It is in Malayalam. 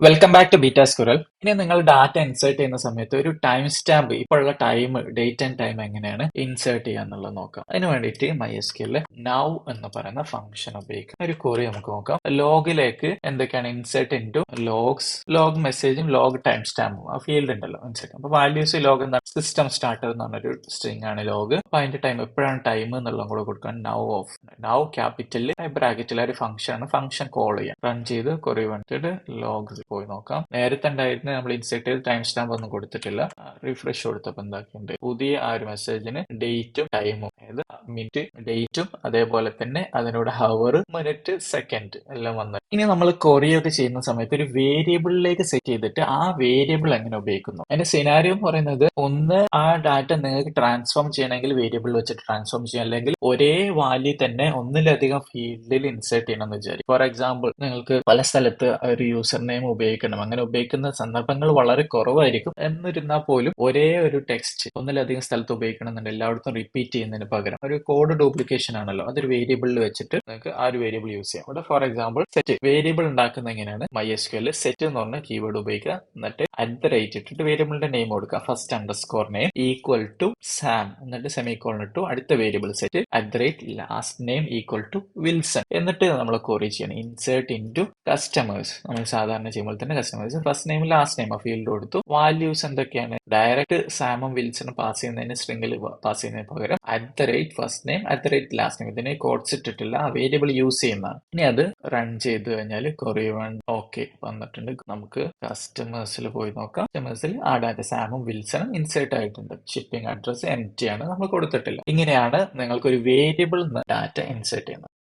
Welcome back to beta squirrel. ഇനി നിങ്ങൾ ഡാറ്റ ഇൻസേർട്ട് ചെയ്യുന്ന സമയത്ത് ഒരു ടൈം സ്റ്റാമ്പ് ഇപ്പോഴുള്ള ടൈം, ഡേറ്റ് ആൻഡ് ടൈം എങ്ങനെയാണ് ഇൻസേർട്ട് ചെയ്യുക എന്നുള്ളത് നോക്കാം. അതിന് വേണ്ടിയിട്ട് MySQL നൗ എന്ന് പറയുന്ന ഫംഗ്ഷൻ ഉപയോഗിക്കാം. ഒരു ക്വറി നമുക്ക് നോക്കാം. ലോഗിലേക്ക് എന്തൊക്കെയാണ് ഇൻസേർട്ട് ഇൻടു ലോഗ്സ്, ലോഗ് മെസ്സേജും ലോഗ് ടൈം സ്റ്റാമ്പും ആ ഫീൽഡ് ഉണ്ടല്ലോ ഇൻസേർട്ട്. അപ്പൊ വാല്യൂസ് ലോഗ് എന്താണ്, സിസ്റ്റം സ്റ്റാർട്ടർ എന്ന് പറഞ്ഞൊരു സ്ട്രിംഗ് ആണ് ലോഗ്. അപ്പൊ അതിന്റെ ടൈം എപ്പോഴാണ് ടൈം എന്നുള്ളതും കൂടെ കൊടുക്കാൻ നൗ ഓഫ്, നൗ ക്യാപിറ്റലിൽ ബ്രാക്കറ്റിൽ ഒരു ഫംഗ്ഷൻ ആണ്, ഫംഗ്ഷൻ കോൾ ചെയ്യാം. റൺ ചെയ്ത് ക്വറി വന്നിട്ട് ലോഗ് പോയി നോക്കാം. നേരത്തെ ഉണ്ടായിരുന്ന നമ്മൾ ഇൻസേർട്ട് ചെയ്ത് ടൈം സ്റ്റാമ്പ് ഒന്നും കൊടുത്തിട്ടില്ല. റിഫ്രഷ് കൊടുത്തപ്പോൾ എന്താക്കിയിട്ടുണ്ട്, പുതിയ ആ ഒരു മെസ്സേജിന് ഡേറ്റും ടൈമും, അതായത് മിനിറ്റ് ഡേറ്റും അതേപോലെ തന്നെ അതിനോട് ഹവർ, മിനിറ്റ്, സെക്കൻഡ് എല്ലാം വന്നു. ഇനി നമ്മൾ കൊറിയൊക്കെ ചെയ്യുന്ന സമയത്ത് ഒരു വേരിയബിളിലേക്ക് സെറ്റ് ചെയ്തിട്ട് ആ വേരിയബിൾ എങ്ങനെ ഉപയോഗിക്കുന്നു, അതിന്റെ സിനാരിയോ എന്ന് പറയുന്നത്, ഒന്ന് ആ ഡാറ്റ നിങ്ങൾക്ക് ട്രാൻസ്ഫോം ചെയ്യണമെങ്കിൽ വേരിയബിൾ വെച്ചിട്ട് ട്രാൻസ്ഫോം ചെയ്യാം, അല്ലെങ്കിൽ ഒരേ വാല്യൂ തന്നെ ഒന്നിലധികം ഫീൽഡിൽ ഇൻസേർട്ട് ചെയ്യണം എന്ന് വിചാരിക്കും. ഫോർ എക്സാമ്പിൾ, നിങ്ങൾക്ക് പല സ്ഥലത്ത് ഒരു യൂസർ നെയിം ഉപയോഗിക്കണം, അങ്ങനെ ഉപയോഗിക്കുന്ന സന്ദർഭങ്ങൾ വളരെ കുറവായിരിക്കും. എന്നിരുന്നാൽ പോലും ഒരേ ഒരു ടെക്സ്റ്റ് ഒന്നിലധികം സ്ഥലത്ത് ഉപയോഗിക്കണം എന്നുണ്ട് എല്ലായിടത്തും റിപ്പീറ്റ് ചെയ്യുന്നതിന് പകരം ഒരു കോഡ് ഡ്യൂപ്ലിക്കേഷൻ ആണല്ലോ, അതൊരു വേരിയബിളിൽ വെച്ചിട്ട് നിങ്ങൾക്ക് ആ ഒരു വേരിയബിൾ യൂസ് ചെയ്യാം. ഇവിടെ ഫോർ എക്സാമ്പിൾ സെറ്റ് വേരിയബിൾ ഉണ്ടാക്കുന്ന എങ്ങനെയാണ്, MySQL സെറ്റ് എന്ന് പറഞ്ഞ കീവേഡ് ഉപയോഗിക്കുക, എന്നിട്ട് @ ഇട്ടിട്ട് വേരിയബിളിന്റെ നെയിം കൊടുക്കുക. First underscore name equal to Sam, എന്നിട്ട് സെമിക്കോളൻ ഇട്ടു അടുത്ത variable set last name equal to Wilson. എന്നിട്ട് നമ്മൾ ക്വറി ചെയ്യണം ഇൻസേർട്ട് ഇൻടു കസ്റ്റമേഴ്സ്. നമ്മൾ സാധാരണ ചെയ്യുമ്പോൾ തന്നെ customers first name last name field കൊടുത്തു. വാല്യൂസ് എന്തൊക്കെയാണ്, ഡയറക്റ്റ് സാമും വിൽസണും പാസ് ചെയ്യുന്നതിന് സ്ട്രിംഗിൽ പാസ് ചെയ്യുന്നതിന് പകരം ഫസ്റ്റ് നെയിം ലാസ്റ്റ് നെയിം, ഇതിനെ കോഡ്സ് ഇട്ടിട്ടില്ല, ആ വേരിയബിൾ യൂസ് ചെയ്യുന്നതാണ്. ഇനി അത് റൺ ചെയ്ത് കഴിഞ്ഞാൽ ക്വറി ഓക്കെ വന്നിട്ടുണ്ട്. നമുക്ക് കസ്റ്റമേഴ്സിൽ പോയി നോക്കാം. കസ്റ്റമേഴ്സിൽ ആ ഡാറ്റ സാമും വിൽസണും ഇൻസേർട്ട് ആയിട്ടുണ്ട്. ഷിപ്പിംഗ് അഡ്രസ് എംറ്റി ആണ്, നമ്മൾ കൊടുത്തിട്ടില്ല. ഇങ്ങനെയാണ് നിങ്ങൾക്ക് ഒരു വേരിയബിൾ ഡാറ്റ ഇൻസേർട്ട് ചെയ്യുന്നത്.